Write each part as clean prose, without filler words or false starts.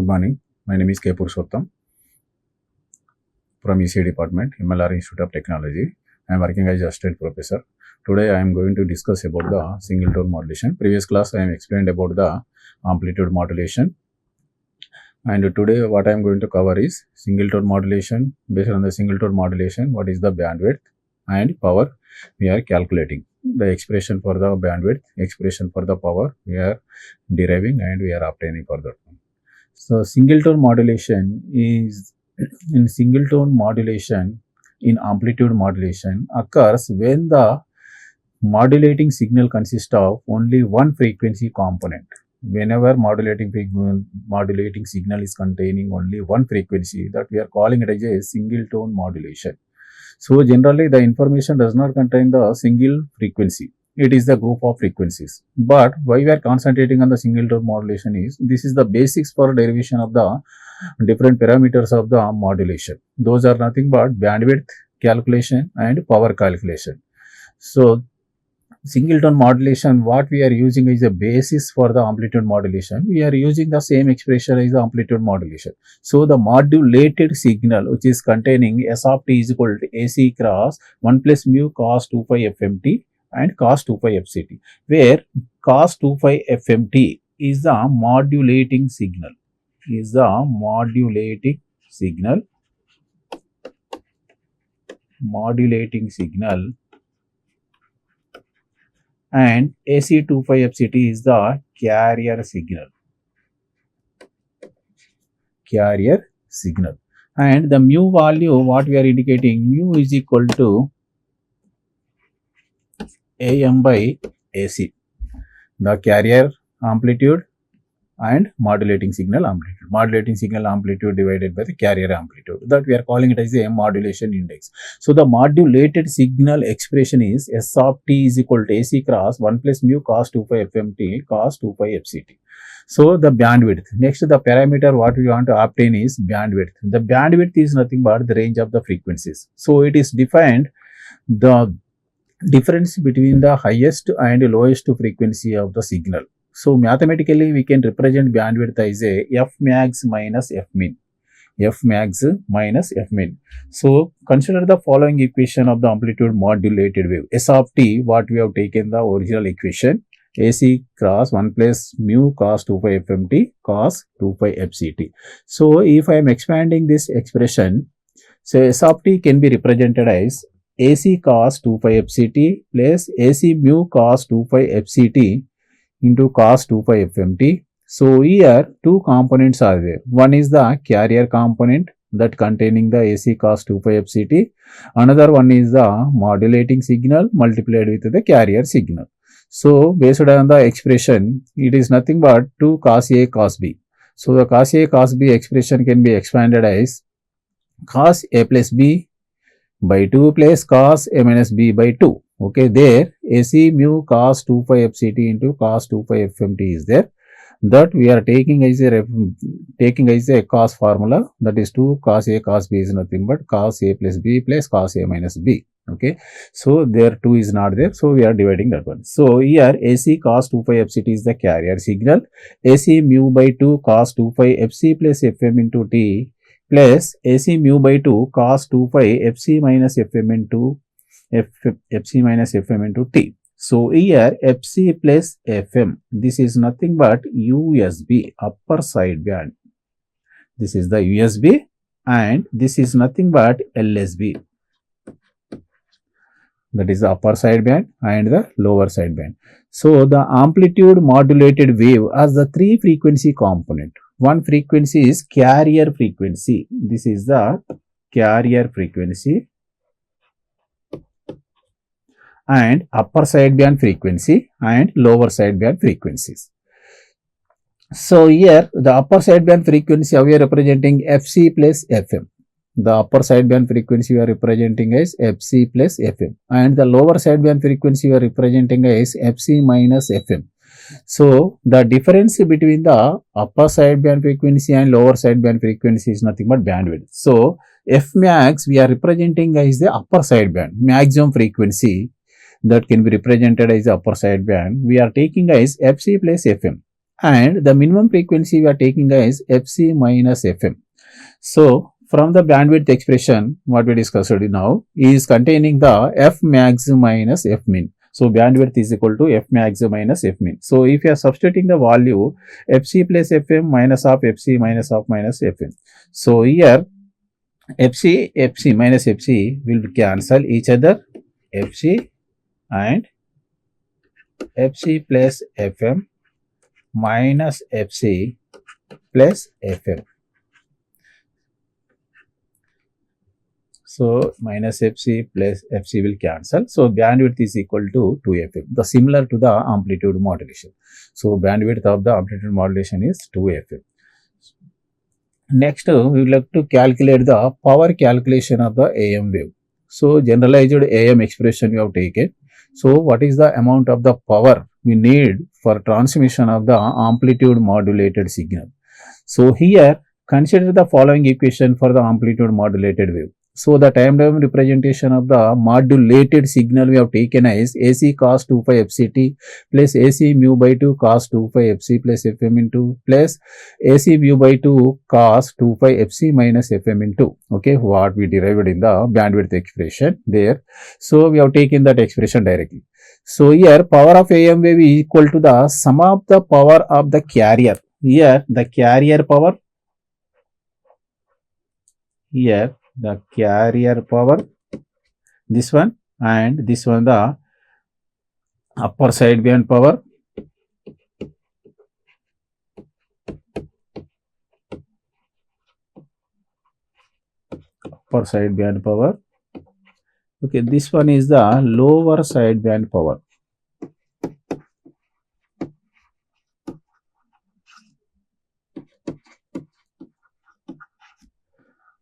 Good morning. My name is K.Purushotham from EC Department, MLR Institute of Technology. I am working as Assistant Professor. Today I am going to discuss about the Singleton Modulation. Previous class I am explained about the amplitude modulation. And today what I am going to cover is Singleton Modulation. Based on the Singleton Modulation, what is the bandwidth and power we are calculating. The expression for the bandwidth, expression for the power we are deriving and we are obtaining for that one. So Singleton modulation is in amplitude modulation occurs when the modulating signal consists of only one frequency component. Whenever modulating signal is containing only one frequency, that we are calling it as a Singleton modulation. So generally the information does not contain the single frequency. It is the group of frequencies. But why we are concentrating on the Singleton modulation is this is the basics for derivation of the different parameters of the modulation. Those are nothing but bandwidth calculation and power calculation. So Singleton modulation, what we are using is the basis for the amplitude modulation. We are using the same expression as the amplitude modulation. So the modulated signal, which is containing S of t is equal to AC cross 1 plus mu cos 2 pi FMT and cos 2 pi FCT, where cos 2 pi FMT is the modulating signal. And AC 2 pi FCT is the carrier signal. And the mu value, what we are indicating, mu is equal to AM by AC, the carrier amplitude and modulating signal amplitude divided by the carrier amplitude, that we are calling it as a modulation index. So the modulated signal expression is S of t is equal to AC cross 1 plus mu cos 2 pi FMT cos 2 pi FCT. So the bandwidth, next the parameter what we want to obtain is bandwidth. The bandwidth is nothing but the range of the frequencies. So it is defined the difference between the highest and lowest frequency of the signal. So mathematically we can represent bandwidth as a F max minus F min. So consider the following equation of the amplitude modulated wave. S of t, what we have taken the original equation, AC cross 1 plus mu cos 2 pi FMT cos 2 pi FCT. So if I am expanding this expression, so S of t can be represented as AC cos 2 pi FCT plus AC mu cos 2 pi FCT into cos 2 pi FMT. So here two components are there. One is the carrier component that containing the AC cos 2 pi FCT. Another one is the modulating signal multiplied with the carrier signal. So based on the expression, it is nothing but 2 cos A cos B. So the cos A cos B expression can be expanded as cos A plus B by 2 plus cos A minus B by 2. Okay, there AC mu cos 2 pi FCT into cos 2 pi FMT is there. That we are taking as a cos formula, that is 2 cos A cos B is nothing but cos A plus B plus cos A minus B. Okay, so there 2 is not there, so we are dividing that one. So here AC cos 2 pi FCT is the carrier signal, AC mu by 2 cos 2 pi FC plus FM into T plus AC mu by 2 cos 2 pi FC minus FM into T. So here FC plus FM, this is nothing but USB, upper sideband. This is the USB and this is nothing but LSB. That is the upper sideband and the lower sideband. So the amplitude modulated wave has the three frequency component. One frequency is carrier frequency. This is the carrier frequency. And upper sideband frequency and lower sideband frequencies. So here the upper sideband frequency we are representing FC plus FM. The upper sideband frequency we are representing as FC plus FM, and the lower sideband frequency we are representing as FC minus FM. So the difference between the upper sideband frequency and lower sideband frequency is nothing but bandwidth. So F max we are representing as the upper sideband maximum frequency that can be represented as the upper sideband. We are taking as FC plus FM. and the minimum frequency we are taking is fc minus fm. So from the bandwidth expression what we discussed now is containing the f max minus f min. So bandwidth is equal to f max minus f min. So if you are substituting the value fc plus fm minus of fc minus of minus fm. So here fc minus fc will cancel each other, fc and fc plus fm minus fc plus fm. So minus fc plus fc will cancel. So bandwidth is equal to 2fm. The similar to the amplitude modulation. So bandwidth of the amplitude modulation is 2fm. Next, we would like to calculate the power calculation of the AM wave. So generalized AM expression we have taken. So what is the amount of the power we need for transmission of the amplitude modulated signal? So here consider the following equation for the amplitude modulated wave. So the time domain representation of the modulated signal we have taken is AC cos 2 pi fct plus AC mu by 2 cos 2 pi fc plus fm into plus AC mu by 2 cos 2 pi fc minus fm into, okay, what we derived in the bandwidth expression there. So we have taken that expression directly. So here power of AM wave is equal to the sum of the power of the carrier. Here the carrier power, here the carrier power, this one, and this one the upper sideband power, upper sideband power. Okay, this one is the lower sideband power.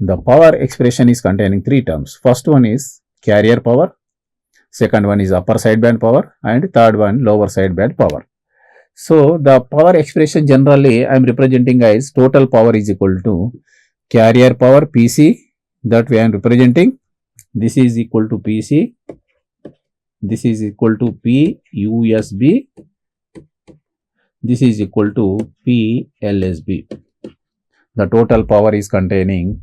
The power expression is containing three terms. First one is carrier power, second one is upper sideband power, and third one lower sideband power. So the power expression generally I am representing as total power is equal to carrier power PC, that we are representing. This is equal to PC, this is equal to PUSB, this is equal to PLSB. The total power is containing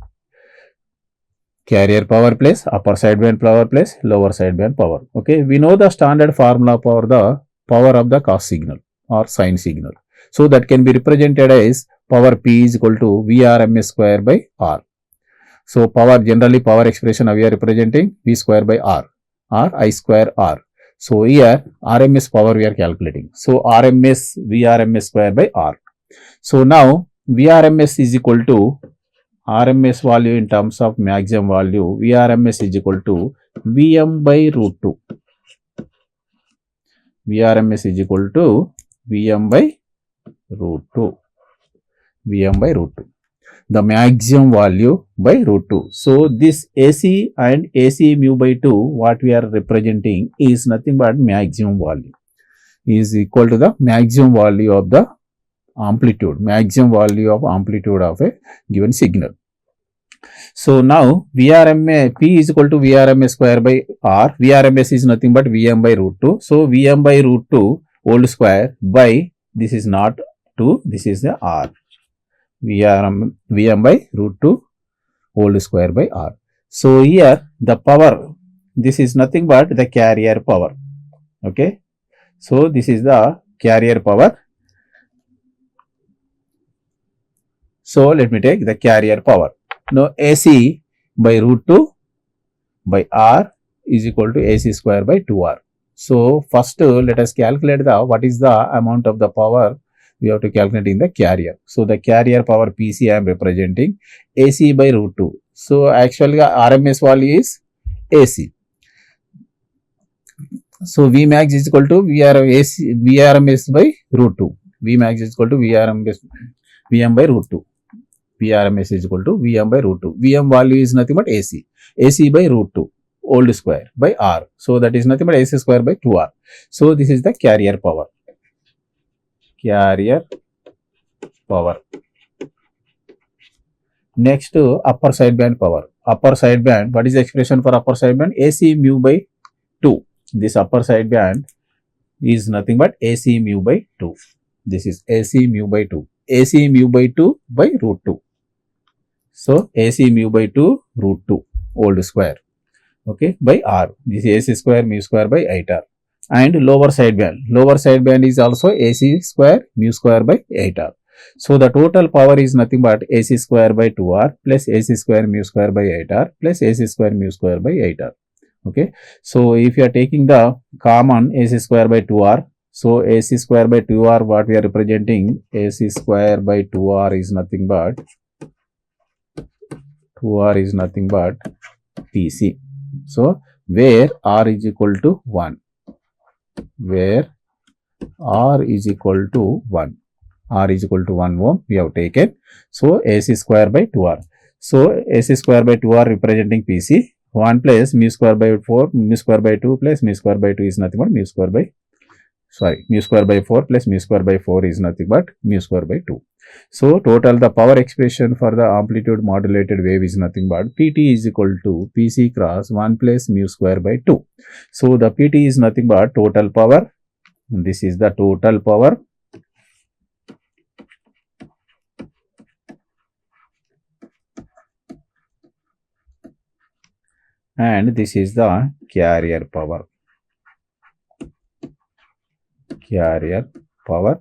carrier power plus upper sideband power plus lower sideband power. Okay, we know the standard formula for the power of the cos signal or sine signal. So that can be represented as power P is equal to Vrms square by R. So power, generally power expression we are representing V square by R or I square R. So here RMS power we are calculating. So RMS Vrms square by R. So now Vrms is equal to RMS value in terms of maximum value. Vrms is equal to Vm by root 2. Vrms is equal to Vm by root 2. Vm by root 2. The maximum value by root 2. So this AC and AC mu by 2 what we are representing is nothing but maximum value, is equal to the maximum value of the amplitude, maximum value of amplitude of a given signal. So now Vrms P is equal to Vrms square by R. Vrms is nothing but Vm by root 2. So Vm by root 2 whole square by, this is not 2, this is the R. Vm by root 2 whole square by R. So here the power, this is nothing but the carrier power. Okay. So this is the carrier power. So let me take the carrier power. Now AC by root 2 by R is equal to AC square by 2R. So first let us calculate the what is the amount of the power we have to calculate in the carrier. So the carrier power PC I am representing AC by root 2. So actually RMS value is AC. So Vmax is equal to Vrms by root 2. Vmax is equal to Vm by root 2. Vrms is equal to Vm by root 2. Vm value is nothing but AC. AC by root 2 whole square by R. So that is nothing but AC square by 2R. So this is the carrier power. Carrier power. Next upper sideband power. Upper sideband, what is the expression for upper sideband? AC mu by 2. This upper sideband is nothing but AC mu by 2. This is AC mu by 2. AC mu by 2 by root 2. So AC mu by 2 root 2 whole square. Okay, by R. This is AC square mu square by 8R. And lower side band. Lower side band is also AC square mu square by 8R. So the total power is nothing but AC square by 2R plus AC square mu square by 8R plus AC square mu square by 8R. Okay. So if you are taking the common AC square by 2R, so AC square by 2R, what we are representing, AC square by 2R is nothing but PC. So where R is equal to 1. Where R is equal to 1. R is equal to 1 ohm we have taken. So AC square by 2R. So AC square by 2R representing PC. 1 plus mu square by 4, mu square by 2 plus mu square by 2 is nothing but mu square by 4 plus mu square by 4 is nothing but mu square by 2. So total the power expression for the amplitude modulated wave is nothing but PT is equal to PC cross 1 plus mu square by 2. So the PT is nothing but total power. This is the total power. And this is the carrier power. Carrier power.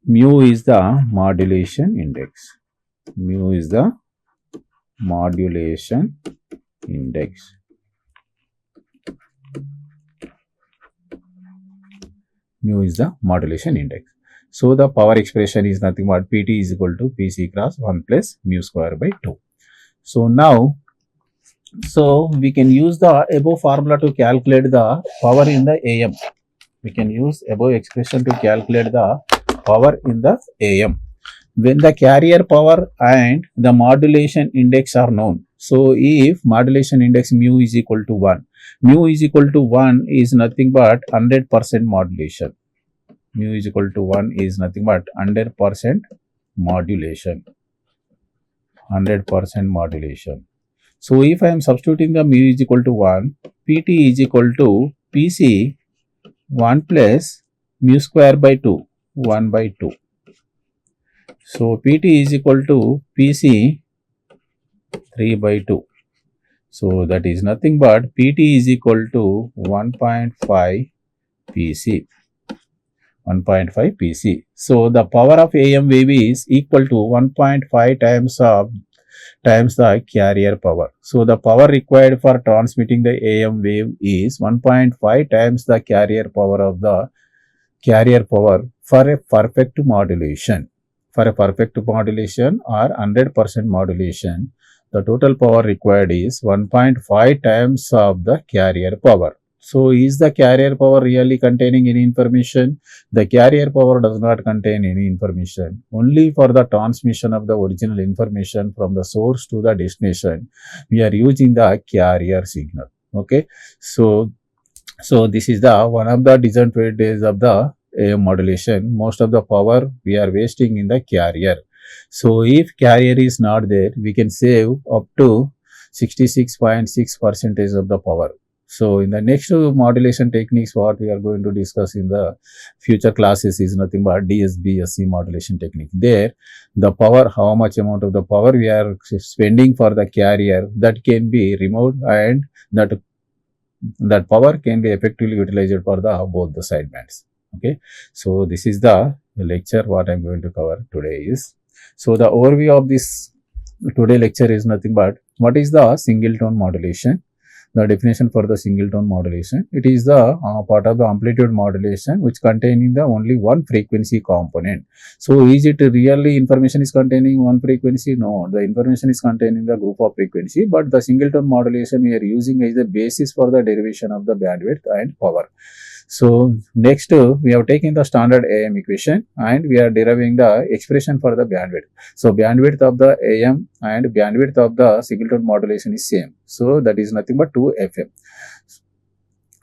Mu is the modulation index. Mu is the modulation index. Mu is the modulation index. So the power expression is nothing but PT is equal to PC cross 1 plus mu square by 2. So now, we can use the above formula to calculate the power in the AM. We can use above expression to calculate the power in the AM. When the carrier power and the modulation index are known. So if modulation index mu is equal to 1. Mu is equal to 1 is nothing but 100% modulation. Mu is equal to 1 is nothing but 100% modulation. 100% modulation. So if I am substituting the mu is equal to 1, PT is equal to PC 1 plus mu square by 2, 1 by 2. So PT is equal to PC 3 by 2. So that is nothing but PT is equal to 1.5 PC. 1.5 PC. So the power of AM wave is equal to 1.5 times the carrier power. So the power required for transmitting the AM wave is 1.5 times the carrier power of the carrier power for a perfect modulation. For a perfect modulation or 100% modulation, the total power required is 1.5 times of the carrier power. So is the carrier power really containing any information? The carrier power does not contain any information. Only for the transmission of the original information from the source to the destination, we are using the carrier signal. Okay. So this is the one of the disadvantages of the AM modulation. Most of the power we are wasting in the carrier. So if carrier is not there, we can save up to 66.6% of the power. So in the next modulation techniques, what we are going to discuss in the future classes is nothing but DSB-SC modulation technique. There, the power, how much amount of the power we are spending for the carrier, that can be removed, and that power can be effectively utilized for the both the sidebands. Okay. So this is the lecture what I am going to cover today is. So the overview of this today lecture is nothing but what is the Singleton modulation. The definition for the Singleton modulation. It is the part of the amplitude modulation which containing the only one frequency component. So is it really information is containing one frequency? No, the information is containing the group of frequency, but the Singleton modulation we are using as the basis for the derivation of the bandwidth and power. So next we have taken the standard AM equation and we are deriving the expression for the bandwidth. So bandwidth of the AM and bandwidth of the Singleton modulation is same. So that is nothing but 2 FM.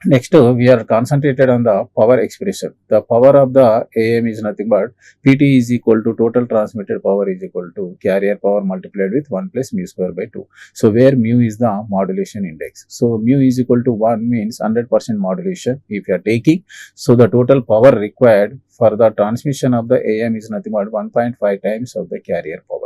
Next, we are concentrated on the power expression. The power of the AM is nothing but PT is equal to total transmitted power is equal to carrier power multiplied with 1 plus mu square by 2. So, where mu is the modulation index. So, mu is equal to 1 means 100% modulation if you are taking. So, the total power required for the transmission of the AM is nothing but 1.5 times of the carrier power.